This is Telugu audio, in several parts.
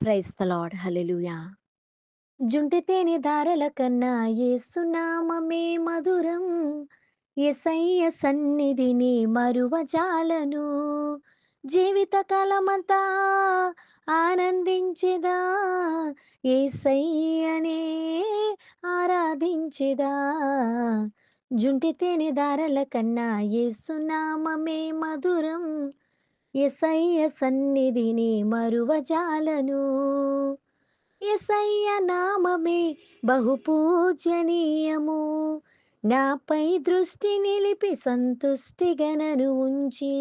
Praise the Lord. హల్లెలూయా. జుంటి తేనె ధారల కన్నా యేసునామమే మధురం. యేసయ్య సన్నిధిని మరువజాలను. జీవితకాలమంతా ఆనందించెదా, యేసయ్యనే ఆరాధించెదా. జుంటి తేనె ధారల కన్నా యేసునామమే మధురం. యేసయ్య సన్నిధిని మరువజాలను. యేసయ్య నామమే బహు పూజనీయము. నాపై దృష్టి నిలిపి సంతుష్టిగనను ఉంచి,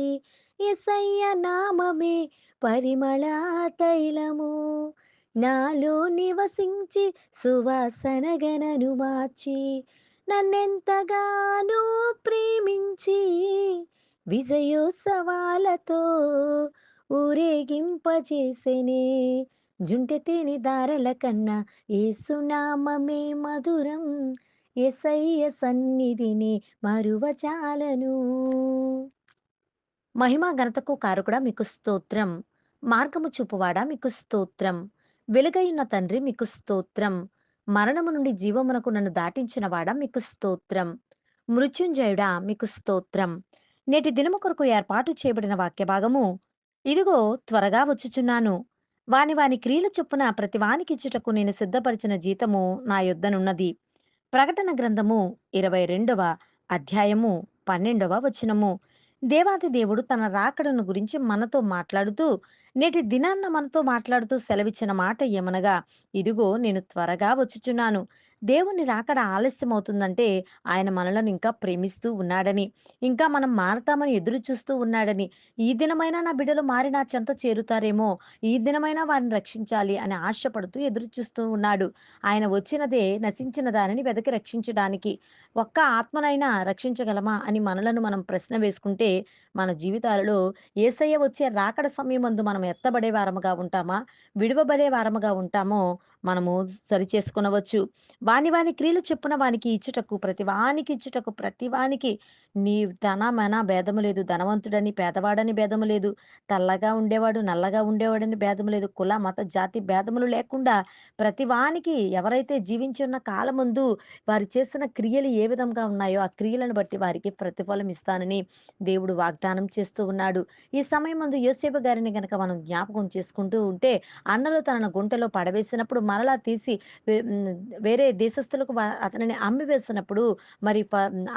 యేసయ్య నామమే పరిమళ తైలము. నాలో నివసించి సువాసనగనను మార్చి, నన్నెంతగానో ప్రేమించి విజయోత్సవాలతో ఊరేగింపజేసెనే. జుంటె తేనె దారల కన్నా యేసునామమే మధురం. యేసయ్య సన్నిధిని మరువజాలను. మహిమా ఘనతకు కారకుడా మీకు స్తోత్రం. మార్గము చూపువాడా మీకు స్తోత్రం. వెలుగైయున్న తండ్రి మీకు స్తోత్రం. మరణము నుండి జీవమునకు నన్ను దాటించిన వాడా మీకు స్తోత్రం. మృత్యుంజయుడా మీకు స్తోత్రం. నేటి దినము కొరకు ఏర్పాటు చేయబడిన వాక్య భాగము, ఇదిగో త్వరగా వచ్చుచున్నాను. వాని వాని క్రియల చొప్పున ప్రతి వానికిచ్చుటకు నేను సిద్ధపరిచిన జీతము నా యొద్దనున్నది. ప్రకటన గ్రంథము 22వ అధ్యాయము 12వ వచనము. దేవాది దేవుడు తన రాకడను గురించి మనతో మాట్లాడుతూ, నేటి దినాన్న మనతో మాట్లాడుతూ సెలవిచ్చిన మాట ఏమనగా, ఇదిగో నేను త్వరగా వచ్చుచున్నాను. దేవుని రాకడ ఆలస్యమవుతుందంటే ఆయన మనలను ఇంకా ప్రేమిస్తూ ఉన్నాడని, ఇంకా మనం మారతామని ఎదురు చూస్తూ ఉన్నాడని, ఈ దినమైనా నా బిడ్డలు మారి నా చెంత చేరుతారేమో, ఈ దినమైనా వారిని రక్షించాలి అని ఆశపడుతూ ఎదురు చూస్తూ ఉన్నాడు. ఆయన వచ్చినదే నశించిన దానిని వెదకి రక్షించడానికి. ఒక్క ఆత్మనైనా రక్షించగలమా అని మనలను మనం ప్రశ్న వేసుకుంటే, మన జీవితాలలో యేసయ్య వచ్చే రాకడ సమయమందు మనం ఎత్తబడే వారముగా ఉంటామా? విడువబడే వారముగా ఉంటామో మనము సరిచేసుకొనవచ్చు. వాని వాని క్రియలు చొప్పున వానికి ఇచ్చుటకు, ప్రతి వానికి నీ ధన, మన భేదము లేదు. ధనవంతుడని, పేదవాడని భేదము లేదు. తెల్లగా ఉండేవాడు, నల్లగా ఉండేవాడని భేదము లేదు. కుల, మత, జాతి భేదములు లేకుండా ప్రతి వానికి ఎవరైతే జీవించి ఉన్న కాలమందు వారు చేసిన క్రియలు ఏ విధంగా ఉన్నాయో, ఆ క్రియలను బట్టి వారికి ప్రతిఫలం ఇస్తానని దేవుడు వాగ్దానం చేస్తూ ఉన్నాడు. ఈ సమయమందు యోసేపు గారిని గనక మనం జ్ఞాపకం చేసుకుంటూ ఉంటే, అన్నలు తనను గుంటలో పడవేసినప్పుడు మరలా తీసి వే హ్మ్. వేరే దేశస్థులకు అతనిని అమ్మివేసినప్పుడు మరి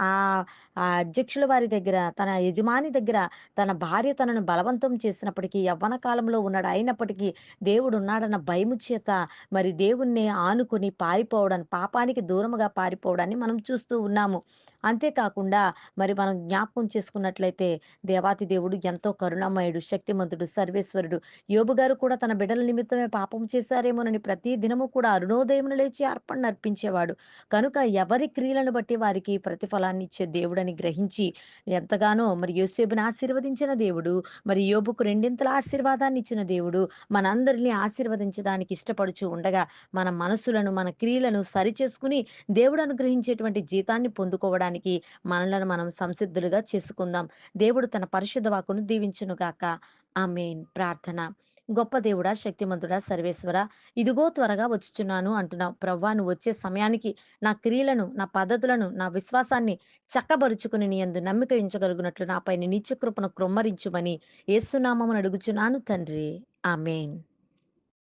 ఆహ్, ఆ అధ్యక్షుల వారి దగ్గర, తన యజమాని దగ్గర తన భార్య తనను బలవంతం చేసినప్పటికీ, యవ్వన కాలంలో ఉన్నాడు. అయినప్పటికీ దేవుడున్నాడన్న భయము చేత మరి దేవుణ్ణి ఆనుకుని పారిపోవడం, పాపానికి దూరముగా పారిపోవడాన్ని మనం చూస్తూ ఉన్నాము. అంతేకాకుండా మరి మనం జ్ఞాపకం చేసుకున్నట్లయితే దేవాతి దేవుడు ఎంతో కరుణామయుడు, శక్తిమంతుడు, సర్వేశ్వరుడు. యోబు గారు కూడా తన బిడ్డల నిమిత్తమే పాపం చేశారేమోనని ప్రతి దినము కూడా అరుణోదయమున లేచి అర్పణను అర్పించేవాడు. కనుక ఎవరి క్రియలను బట్టి వారికి ప్రతిఫలాన్ని ఇచ్చే దేవుడని గ్రహించి ఎంతగానో మరి యోసేపుని ఆశీర్వదించిన దేవుడు, మరి యోబుకు రెండింతల ఆశీర్వాదాన్ని ఇచ్చిన దేవుడు మనందరిని ఆశీర్వదించడానికి ఇష్టపడుచు ఉండగా, మన మనసులను, మన క్రియలను సరిచేసుకుని దేవుడు అనుగ్రహించేటువంటి జీతాన్ని పొందుకోవడానికి మనలను మనం సంసిద్ధులుగా చేసుకుందాం. దేవుడు తన పరిశుద్ధ వాక్కును దీవించునుగాక. ఆమేన్. ప్రార్థన. గొప్ప దేవుడా, శక్తిమంతుడా, సర్వేశ్వరా, ఇదిగో త్వరగా వచ్చుచున్నాను అంటున్నావు. ప్రవ్వా, నువ్వు వచ్చే సమయానికి నా క్రియలను, నా పద్ధతులను, నా విశ్వాసాన్ని చక్కబరుచుకుని నీ యందు నమ్మిక ఉంచగలుగునట్లు నాపై నీ నిత్య కృపను కృమ్మరించుమని యేసు నామమున అడుగుచున్నాను తండ్రి. ఆమేన్.